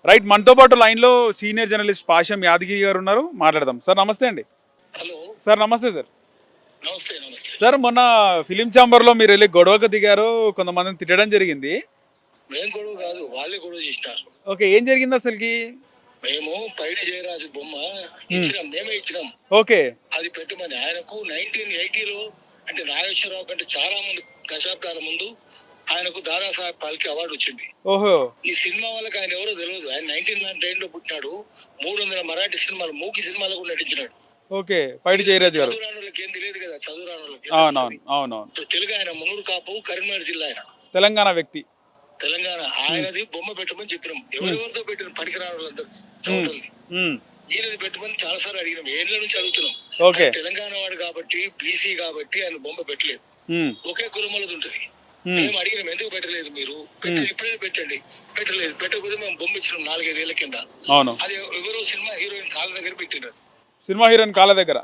Right, మనతో పాటు లైన్లో సీనియర్ జర్నలిస్ట్ పాషం యాదగిరి గారు ఉన్నారు, మాట్లాడదాం. సార్ నమస్తే అండి. హలో. సార్ నమస్తే సార్. నమస్తే నమస్తే. సార్ మొన్న ఫిలిం ఛాంబర్లో మీరు వెళ్ళి గొడవకు దిగారు, కొంతమందిని తిట్టడం జరిగింది. మేము గొడవ కాదు, వాళ్ళే గొడవ చేసినారు. ఓకే, ఏం జరిగింది అసలుకి? మేము పైడి జయరాజు బొమ్మ ఇచ్చినాం, మేమే ఇచ్చినాం. ఓకే. అది పెట్టమని ఆయనకు 1980లో, అంటే నాగేశ్వరరావు కంటే చాలా ముందు, దశాబ్దాల ముందు ఆయనకు దాదాసాహెబ్ ఫాల్కే అవార్డు వచ్చింది. ఓహో. ఈ సినిమా వాళ్ళకి ఆయన ఎవరో తెలియదు. ఆయన 1999లో పుట్టినాడు. 300 మరాఠీ సినిమాలు, మూకి సినిమాలకు నటించినాడు. ఓకే, పైడి జయరాజ్ గారు. చదువురానులకి ఏం తెలియదు కదా, చదువురానులకి. అవునవును అవునవును. తెలుగు ఆయన, మున్నూరు కాపు, కరీంనగర్ జిల్లా ఆయన, తెలంగాణ వ్యక్తి. తెలంగాణ. ఆయనది బొమ్మ పెట్టమని చెప్పినాం. ఎవరెవరితో పెట్టిన పనికిరాని వాళ్ళందరూ ఈయనది పెట్టమని చాలా సార్లు అడిగినాం. ఏళ్ళ నుంచి అడుగుతున్నాం. తెలంగాణ వాడు కాబట్టి, బీసీ కాబట్టి ఆయన బొమ్మ పెట్టలేదు. ఒకే కులమలది ఉంటది. మేము అడిగినాం, ఎందుకు పెట్టలేదు మీరు? ఇప్పుడే పెట్టండి. పెట్టలేదు. పెట్టకపోతే మేము బొమ్మ ఇచ్చినాం 4-5 ఏళ్ల కింద. అది ఎవరో సినిమా హీరోయిన్ కాళ్ళ దగ్గర పెట్టినారు. సినిమా హీరోయిన్ కాళ్ళ దగ్గర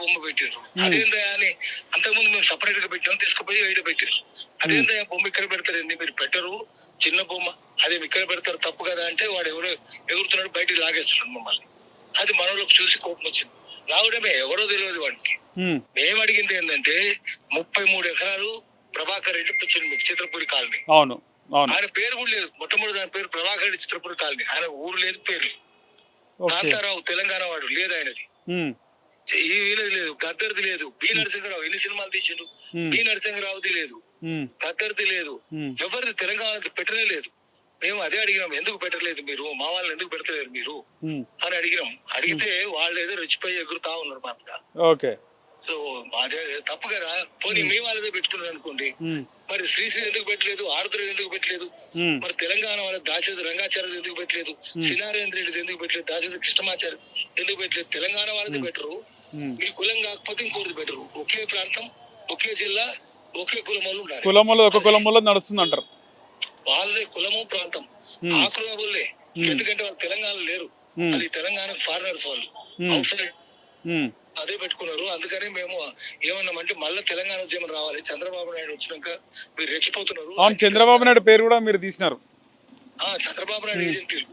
బొమ్మ పెట్టారు. అదేందా అని అంతకుముందు మేము సపరేట్ గా పెట్టాము, తీసుకుపోయి ఈడ పెట్టారు. అదేందా బొమ్మ ఇక్కడ పెడతారు, ఏంది మీరు పెట్టరు, చిన్న బొమ్మ అదే ఇక్కడ పెడతారు, తప్పు కదా అంటే వాడు ఎవరో ఎగురుతున్నాడు, బయటికి లాగేస్తున్నాడు మమ్మల్ని. అది మనలోకి చూసి కోపం వచ్చింది. లాగడమే, ఎవరో తెలియదు వాడికి. మేము అడిగింది ఏంటంటే 33 ఎకరాలు ప్రభాకర్ రెడ్డి చిత్రపూరి కాలనీ. అవును. ఆయన పేరు కూడా లేదు. మొట్టమొదటి దాని పేరు ప్రభాకర్ రెడ్డి చిత్రపూరి కాలనీ. ఆయన ఊరు లేదు, పేరు లేదు. కాంతారావు తెలంగాణ వాడు లేదు, ఆయనది ఈయనది లేదు, గద్దరిది లేదు. బి నరసింహరావు ఎన్ని సినిమాలు తీసిండు, బి నరసింహరావుది లేదు, గద్దరిది లేదు, ఎవరిది తెలంగాణ పెట్టనే లేదు. మేము అదే అడిగినాం, ఎందుకు పెట్టలేదు మీరు, మా వాళ్ళని ఎందుకు పెడతలేరు మీరు అని అడిగినాం. అడిగితే వాళ్ళు ఏదో రెచ్చిపోయి ఎగురుతా ఉన్నారు మా మీద. ఓకే. సో అదే తప్పు కదా. పోనీ మీ వాళ్ళదే పెట్టుకున్నారు అనుకోండి, మరి శ్రీశ్రీ ఎందుకు పెట్టలేదు, ఆరుద్ర ఎందుకు పెట్టలేదు, మరి తెలంగాణ వాళ్ళ దాశరథి రంగాచార్య ఎందుకు పెట్టలేదు, శ్రీనారాయణ రెడ్డి ఎందుకు పెట్టలేదు, దాశరథి కృష్ణమాచార్య ఎందుకు పెట్టలేదు? తెలంగాణ వాళ్ళది బెటరు, మీ కులం కాకపోతే ఇంకోటి బెటరు. ఒకే ప్రాంతం, ఒకే జిల్లా, ఒకే కులములు ఉండాలి. కులములు ఒక కులములో నడుస్తుంది అంటారు. వాళ్ళదే కులము ప్రాంతం, ఆ కులములే. ఎందుకంటే వాళ్ళు తెలంగాణ లేరు, అది తెలంగాణ ఫారినర్స్ వాళ్ళు, అవుట్ సైడ్ అదే పెట్టుకున్నారు. అందుకని మేము ఏమన్నామంటే మళ్ళీ తెలంగాణ ఉద్యమం రావాలి, చంద్రబాబు నాయుడు వచ్చినాక మీరు రెచ్చిపోతున్నారు. అవును, చంద్రబాబు నాయుడు పేరు కూడా మీరు తీసినారు. చంద్రబాబు నాయుడు ఏజెంట్లు.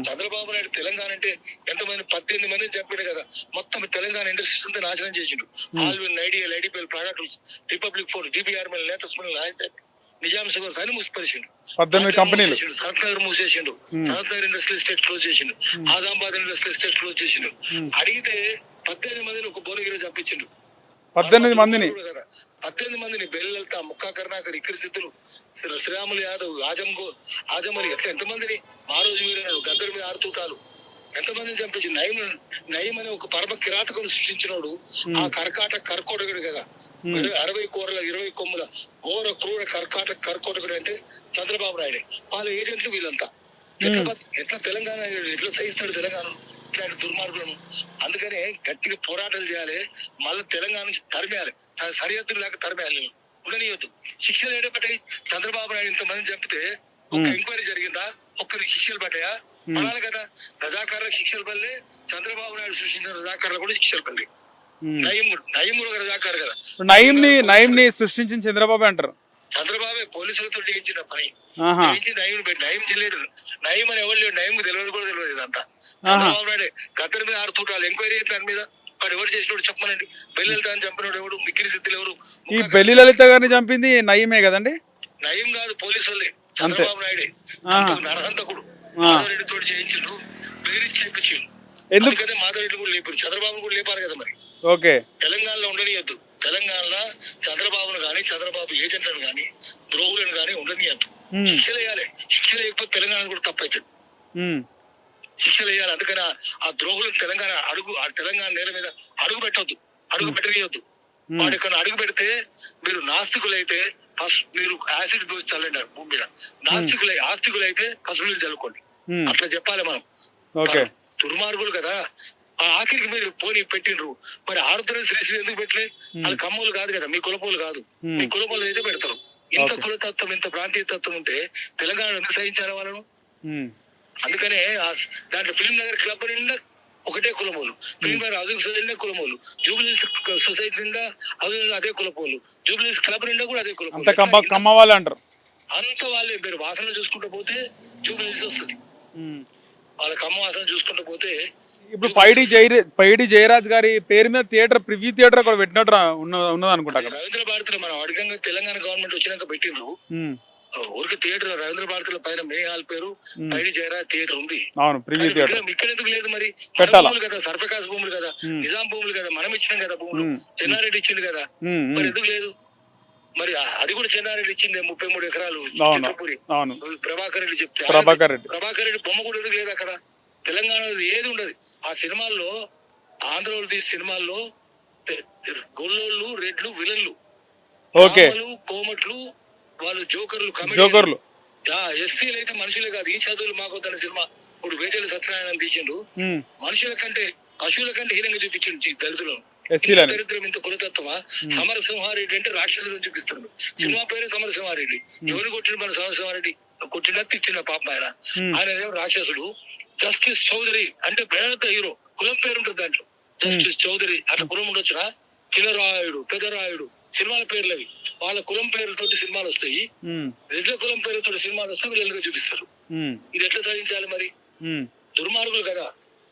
చంద్రబాబు నాయుడు తెలంగాణ అంటే ఎంతమంది, 18 మందిని చంపాడు కదా. మొత్తం తెలంగాణ ఇండస్ట్రీస్ అంతా నాశనం చేసిండు. Allwyn, Ideal, IDPL, products, Republic Forge, DBRL, latest Nizam sugars అని మూసిపరిచిండు. 18 కంపెనీలు. సనత్ నగర్ మూసేసిండు, Sanath Nagar industrial estate close చేసిండు, ఆజామాబాద్ ఇండస్ట్రియల్ ఎస్టేట్ క్లోజ్ చేసిండు. అడిగితే 18 మందిని ఒక భువనగిరి చంపించిండు. 18 మందిని 18 మందిని బెల్లెల్తా, ముక్కా కరుణాకర్, ఇక్కడి సిద్ధులు, శ్రీరాములు యాదవ్, ఆజమరి, ఎట్లా ఎంతమందిని ఆ రోజు వీరు గద్దరి మీద 6 తూటాలు ఎంతమందిని చంపించింది. నయం అనే ఒక పరమ కిరాతకం సృష్టించినోడు. ఆ కర్కోటకుడు కదా, 60 కూరల 20 కొమ్ముల ఘోర క్రూర కర్కోటకుడు అంటే చంద్రబాబు నాయుడే. వాళ్ళ ఏజెంట్లు వీళ్ళంతా. ఎట్లా తెలంగాణ ఎట్లా సహిస్తాడు తెలంగాణ ఇట్లాంటి దుర్మార్గులను? అందుకనే గట్టిగా పోరాటాలు చేయాలి, మళ్ళీ తెలంగాణ నుంచి తరిమేయాలి, సరిహద్దులు లేక తరిమేయాలి, ఉండనియొద్దు. శిక్షలు ఏడపడ్డాయి. చంద్రబాబు నాయుడు ఇంతమంది చంపితే ఒక ఎంక్వైరీ జరిగిందా? ఒక్కరికి శిక్షలు పడ్డాయా? పడాలి కదా. రజాకారులకు శిక్షలు పడలే, చంద్రబాబు నాయుడు సృష్టించిన రజాకారులకు కూడా శిక్షలు పడలే. నయీం కూడా రజాకారు కదా. నయీంని సృష్టించిన చంద్రబాబు అంటారు. చంద్రబాబే పోలీసులతో చేయించిన పని చేయించి నయీం తెలియడు. నయీం అని ఎవరు లేడు, నయీం తెలియదు కూడా తెలియదు. ఇదంతా చంద్రబాబు నాయుడే. గద్దరి మీద 6 తూటాలు ఎంక్వైరీ దాని మీద. వాడు ఎవరు చేసినోడు చెప్పమనండి. బెల్లిలత అని చంపినోడు ఎవడు? మిక్కిరి సిద్ధులు ఎవరు? ఈ బెల్లి లలిత గారిని చంపింది నయీమే కదండి. నయీం కాదు, పోలీసు వాళ్ళే. చంద్రబాబు నాయుడే నరహంతకుడు. మాధవరెడ్డి తోటి చేయించిండు, బెదిరించి చేయించిండు. ఎందుకని మాధవరెడ్డి కూడా లేపారు, చంద్రబాబు కూడా లేపారు కదా. మరి ఓకే, తెలంగాణలో ఉండనియద్దు. తెలంగాణలో చంద్రబాబును గాని, చంద్రబాబు ఏజెంట్లను గాని, ద్రోహులను గాని ఉండనియద్దు. శిక్షలు వేయాలి. శిక్ష లేకపోతే తెలంగాణ కూడా తప్పవుతుంది. శిక్షలు వేయాలి. అందుకని ఆ ద్రోహులను తెలంగాణ నేల మీద అడుగు పెట్టొద్దు, అడుగు పెట్టనియొద్దు. వాడు ఇక్కడ అడుగు పెడితే మీరు నాస్తికులైతే ఫస్ట్ మీరు యాసిడ్ పోసి చల్లండి భూమి మీద. ఆస్తికులైతే పసుపు నీళ్ళు చల్లుకోండి. అట్లా చెప్పాలి మనం. దుర్మార్గులు కదా. ఆ ఆఖరికి మీరు పోనీ పెట్టిండ్రు. మరి ఆరుద్ర శ్రీశ్రీ ఎందుకు పెట్టలే? వాళ్ళు కమ్మోలు కాదు కదా, మీ కులపోలు కాదు. మీ కులపోలు అయితే పెడతారు. ఇంత కులతత్వం, ఇంత ప్రాంతీయ తత్వం ఉంటే తెలంగాణ ఎందుకు సహించారా వాళ్ళను? అందుకనే దాంట్లో ఫిలిం నగర్ క్లబ్ నిండా ఒకటే కులమోలు, ఫిలిం నగర్ హౌసింగ్ సొసైటీ నిండా కులమోలు, జూబ్లీస్ సొసైటీ నిండా అదే కులపోలు, జూబ్లీస్ క్లబ్ నిండా కూడా అదే కులపోలు. కమ్మ వాళ్ళు అంటారు. అంత వాళ్ళే. మీరు వాసన చూసుకుంటూ పోతే జూబ్లీస్ వస్తుంది. వాళ్ళ కమ్మ వాసన చూసుకుంటూ పోతే ఇప్పుడు పైడి జయరాజ్ గారి పేరు మీద థియేటర్ ప్రివ్యూ థియేటర్ కూడా పెట్టినట్టు ఉన్నది అనుకుంటా అక్కడ. రవీంద్ర భారతిలో మనం అడగంగా తెలంగాణ గవర్నమెంట్ వచ్చినాక పెట్టిండ్రు ఊరికి థియేటర్ రవీంద్ర భారతిలో పైన మే హాల్ పేరు పైడి జయరాజ్ థియేటర్ ఉంది. అవును, ప్రివ్యూ థియేటర్ ఇక్కడ ఎందుకు లేదు మరి? భూములు కదా, సర్ఫకాస్ భూములు కదా, నిజాం భూములు కదా, మనం ఇచ్చినాం కదా భూములు, చెన్నారెడ్డి ఇచ్చింది కదా, మరి ఎందుకు లేదు? మరి అది కూడా చెన్నారెడ్డి ఇచ్చింది 33 ఎకరాలు చిత్రపురి. ప్రభాకర్ రెడ్డి చెప్తే ప్రభాకర్ రెడ్డి బొమ్మ కూడా ఎందుకు లేదు అక్కడ? తెలంగాణలో ఏది ఉండదు. ఆ సినిమాల్లో ఆంధ్రలో తీసే సినిమాల్లో గొల్లోళ్ళు, రెడ్లు విలన్లు, కోమట్లు, వాళ్ళు జోకర్లు. ఎస్సీలు అయితే మనుషులే కాదు. ఈ చదువులు మాకు తన సినిమా ఇప్పుడు వేజల సత్యనారాయణ తీసిండు. మనుషుల కంటే పశువుల కంటే హీనంగా చూపించిండు దళితులు. దరిద్రం ఇంత కులతత్వమా? సమరసింహారెడ్డి అంటే రాక్షసులను చూపిస్తున్నాడు. సినిమా పేరు సమరసింహారెడ్డి. ఎవరు కొట్టిండు? మన సమరసింహారెడ్డి కొట్టినా తిచ్చిన పాపం ఆయన రాక్షసుడు. జస్టిస్ చౌదరి అంటే పెద్ద హీరో, కులం పేరు ఉంటుంది దాంట్లో. జస్టిస్ చౌదరి అట్లా కులం ఉండొచ్చునా? చిన్నరాయుడు, పెద్దరాయుడు సినిమాల పేర్లు అవి. వాళ్ళ కులం పేరుతోటి సినిమాలు వస్తాయి, రెడ్ల కులం పేరుతో సినిమాలు వస్తే వీళ్ళుగా చూపిస్తారు. ఇది ఎట్లా సాధించాలి మరి? దుర్మార్గులు కదా,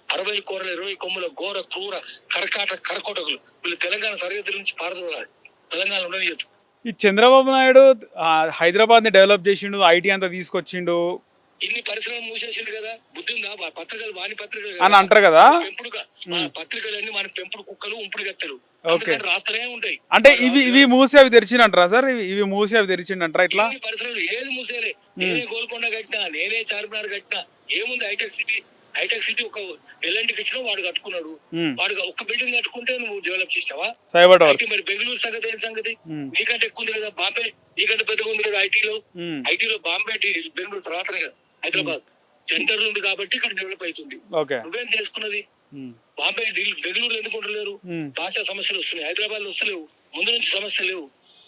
60 కోరల 20 కొమ్ముల ఘోర క్రూర కరకోటకులు. వీళ్ళు తెలంగాణ సరిహద్దుల నుంచి పారదోలాలి. తెలంగాణ ఉండనియద్దు. ఈ చంద్రబాబు నాయుడు హైదరాబాద్ ని డెవలప్ చేసిండు, ఐటీ అంతా తీసుకొచ్చిండు, ఇన్ని పరిశ్రమలు మూసేసిండు కదా. బుద్ధి ఉందా? పత్రికలు వాణి పత్రికలు అని అంటారు కదా. పెంపుడుగా పత్రికలన్నీ మన పెంపుడు కుక్కలు, ఉంపుడు గత్తెలు రాస్తూనే ఉంటాయి. అంటే ఇవి మూసి అవి తెరిచిండంటారా సార్? ఇవి మూసి అవి తెరిచిండంటారా? ఇట్లా పరిశ్రమలు ఏది మూసేలే. నేనే గోల్కొండ కట్టినా, నేనే చార్మినార్ కట్టినా. ఏముంది? హైటెక్ సిటీ ఒక ఎల్ఎన్టీకి ఇచ్చినా వాడు కట్టుకున్నాడు. వాడు ఒక్క బిల్డింగ్ కట్టుకుంటే నువ్వు డెవలప్ చేసావా? మరి బెంగళూరు సంగతి ఏం సంగతి? నీకంటే ఎక్కువ ఉంది కదా బాంబే, నీకంటే పెద్దగా ఉంది కదా ఐటీలో బాంబే బెంగళూరు తర్వాతనే కదా హైదరాబాద్ సెంటర్ ఉంది కాబట్టి ఇక్కడ డెవలప్ అవుతుంది. నువ్వేం చేసుకున్నది? బాంబే బెంగళూరు ఎందుకు ఉండలేరు? భాషా సమస్యలు వస్తున్నాయి, హైదరాబాద్ లో వస్తలేవు. ముందు నుంచి సమస్యలు లేవు.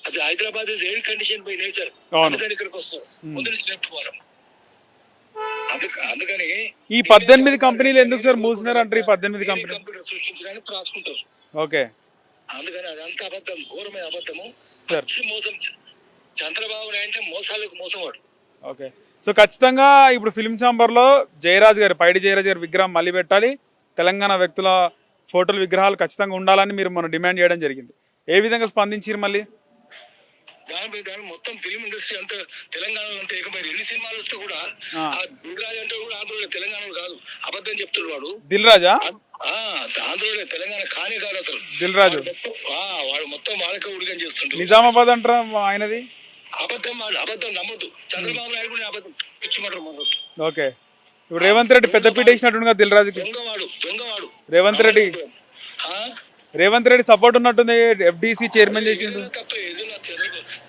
అది Hyderabad is air condition by nature. అందుకని ఇక్కడికి వస్తారు. ముందు నుంచి నెట్టుకోవడం. అందుకని ఈ 18 కంపెనీలు ఎందుకు సార్ మూసినారు అంటారు? ఈ 18 కంపెనీలు సృష్టించడానికి రాసుకుంటారు. అందుకని అదంతా అబద్ధం, ఘోరమైన అబద్ధము, మోసం. చంద్రబాబు నాయుడు మోసాలకు మోసవాడు. సో ఖచ్చితంగా ఇప్పుడు ఫిల్మ్ ఛాంబర్ లో పైడి జయరాజ్ గారి విగ్రహం మళ్ళీ పెట్టాలి, తెలంగాణ వ్యక్తుల ఫోటోలు విగ్రహాలు ఖచ్చితంగా ఉండాలని మీరు మనం డిమాండ్ చేయడం జరిగింది. ఏ విధంగా స్పందించారు మళ్ళీ? దాని మొత్తం ఫిల్మ్ ఇండస్ట్రీ అంతా తెలంగాణలో అంతా ఏకమైంది. ఎన్ని సినిమాలు వస్తే కూడా దిల్రాజు అంటే కూడా ఆంధ్రలో తెలంగాణలో కాదు, అబద్ధం చెప్తాడు వాడు. దిల్రాజా ఆంధ్రలో తెలంగాణ కానే కాదు అసలు. దిల్రాజు వాడు మొత్తం వాళ్ళకే ఉడిగం చేస్తుంటాడు. నిజామాబాద్ అంటారా ఆయనది? అబద్ధం నమ్మద్దు. చంద్రబాబు నాయుడు కూడా అబద్ధం పిచ్చిమంటారు. ఓకే, ఇప్పుడు రేవంత్ రెడ్డి పెద్ద పీట వేసినట్టు దిల్రాజుకి. దొంగవాడు రేవంత్ రెడ్డి సపోర్ట్ ఉన్నట్టుంది. ఎఫ్డిసి చైర్మన్ చేసిండు.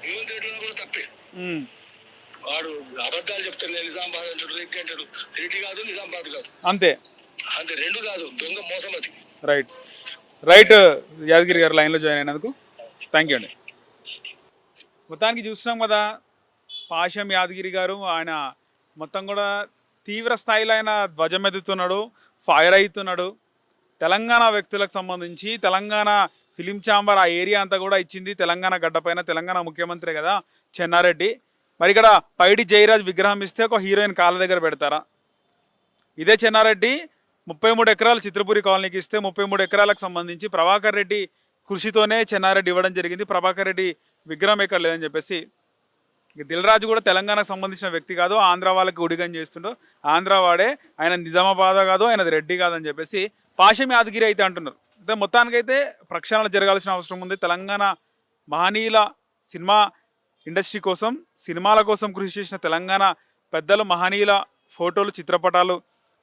రేవంత్ రెడ్డి కూడా తప్పే. వాడు అబద్ధాలు చెప్తాడు. నిజామాబాద్ అంటాడు, రెడ్డి అంటాడు. రెడ్డి కాదు, నిజామాబాద్ కాదు, అంతే రెండు కాదు. దొంగ మోసం అది. రైట్ యాదగిరి గారు లైన్లో జాయిన్ అయినందుకు థ్యాంక్ యూ అండి. మొత్తానికి చూస్తున్నాం కదా, పాశం యాదగిరి గారు ఆయన మొత్తం కూడా తీవ్ర స్థాయిలో ఆయన ధ్వజం ఎత్తుతున్నాడు, ఫైర్ అవుతున్నాడు. తెలంగాణ వ్యక్తులకు సంబంధించి తెలంగాణ ఫిలిం ఛాంబర్ ఆ ఏరియా అంతా కూడా ఇచ్చింది తెలంగాణ గడ్డపైన. తెలంగాణ ముఖ్యమంత్రి కదా చెన్నారెడ్డి. మరి ఇక్కడ పైడి జయరాజ్ విగ్రహం ఇస్తే ఒక హీరోయిన్ కాళ్ళ దగ్గర పెడతారా? ఇదే చెన్నారెడ్డి 33 ఎకరాలు చిత్రపురి కాలనీకి ఇస్తే 33 ఎకరాలకు సంబంధించి ప్రభాకర్ రెడ్డి కృషితోనే చెన్నారెడ్డి ఇవ్వడం జరిగింది. ప్రభాకర్ రెడ్డి విగ్రహం ఎక్కడ లేదని చెప్పేసి. దిల్రాజు కూడా తెలంగాణకు సంబంధించిన వ్యక్తి కాదు, ఆంధ్ర వాళ్ళకి ఉడిగం చేస్తుండో, ఆంధ్ర వాడే, ఆయన నిజామాబాద్ కాదు, ఆయనది రెడ్డి కాదని చెప్పేసి పాశం యాదగిరి అయితే అంటున్నారు. అయితే మొత్తానికైతే ప్రక్షాళన జరగాల్సిన అవసరం ఉంది. తెలంగాణ మహనీయుల సినిమా ఇండస్ట్రీ కోసం, సినిమాల కోసం కృషి చేసిన తెలంగాణ పెద్దలు, మహనీయుల ఫోటోలు, చిత్రపటాలు,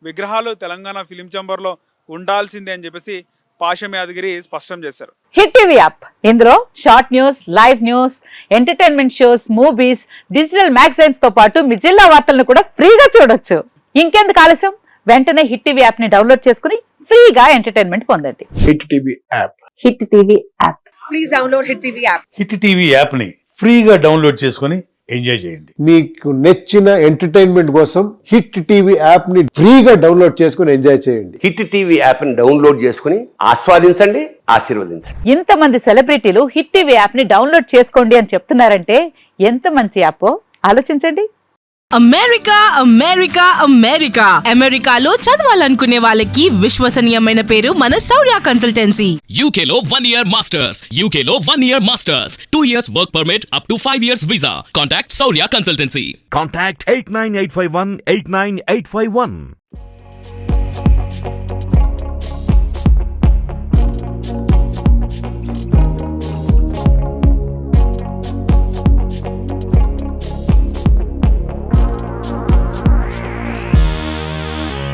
విగ్రహాలు తెలంగాణ ఫిలిం ఛాంబర్లో ఉండాల్సిందే అని చెప్పేసి పాశం యాదగిరి స్పష్టం చేశారు. హిట్ టీవీ యాప్, ఇందులో short news, live news, entertainment shows, movies, digital magazines తో పాటు మీ జిల్లా వార్తలను కూడా ఫ్రీగా చూడొచ్చు. ఇంకెందుకు ఆలస్యం, వెంటనే హిట్ టీవీ యాప్ ని డౌన్లోడ్ చేసుకుని ఫ్రీగా ఎంటర్టైన్మెంట్ పొందండి. Hit TV app. Hit TV app. Please download hit TV app. Hit TV app ని ఫ్రీగా డౌన్లోడ్ చేసుకుని ఎంజాయ్ చేయండి. మీకు నచ్చిన ఎంటర్టైన్మెంట్ కోసం హిట్ టీవీ యాప్ ని ఫ్రీగా డౌన్లోడ్ చేసుకుని ఎంజాయ్ చేయండి. హిట్ టీవీ యాప్ ని డౌన్లోడ్ చేసుకుని ఆస్వాదించండి, ఆశీర్వదించండి. ఇంతమంది సెలబ్రిటీలు హిట్ టీవీ యాప్ ని డౌన్లోడ్ చేసుకోండి అని చెప్తున్నారంటే ఎంత మంచి యాప్ ఆలోచించండి. అమెరికా అమెరికా అమెరికా అమెరికాలో చదవాలనుకునే వాళ్ళకి విశ్వసనీయమైన పేరు మన శౌర్య కన్సల్టెన్సీ. UK లో 1 year masters. UK లో 1 year masters. 2 years work permit up to 5 years visa. Contact Saurya Consultancy. Contact 89851 89851.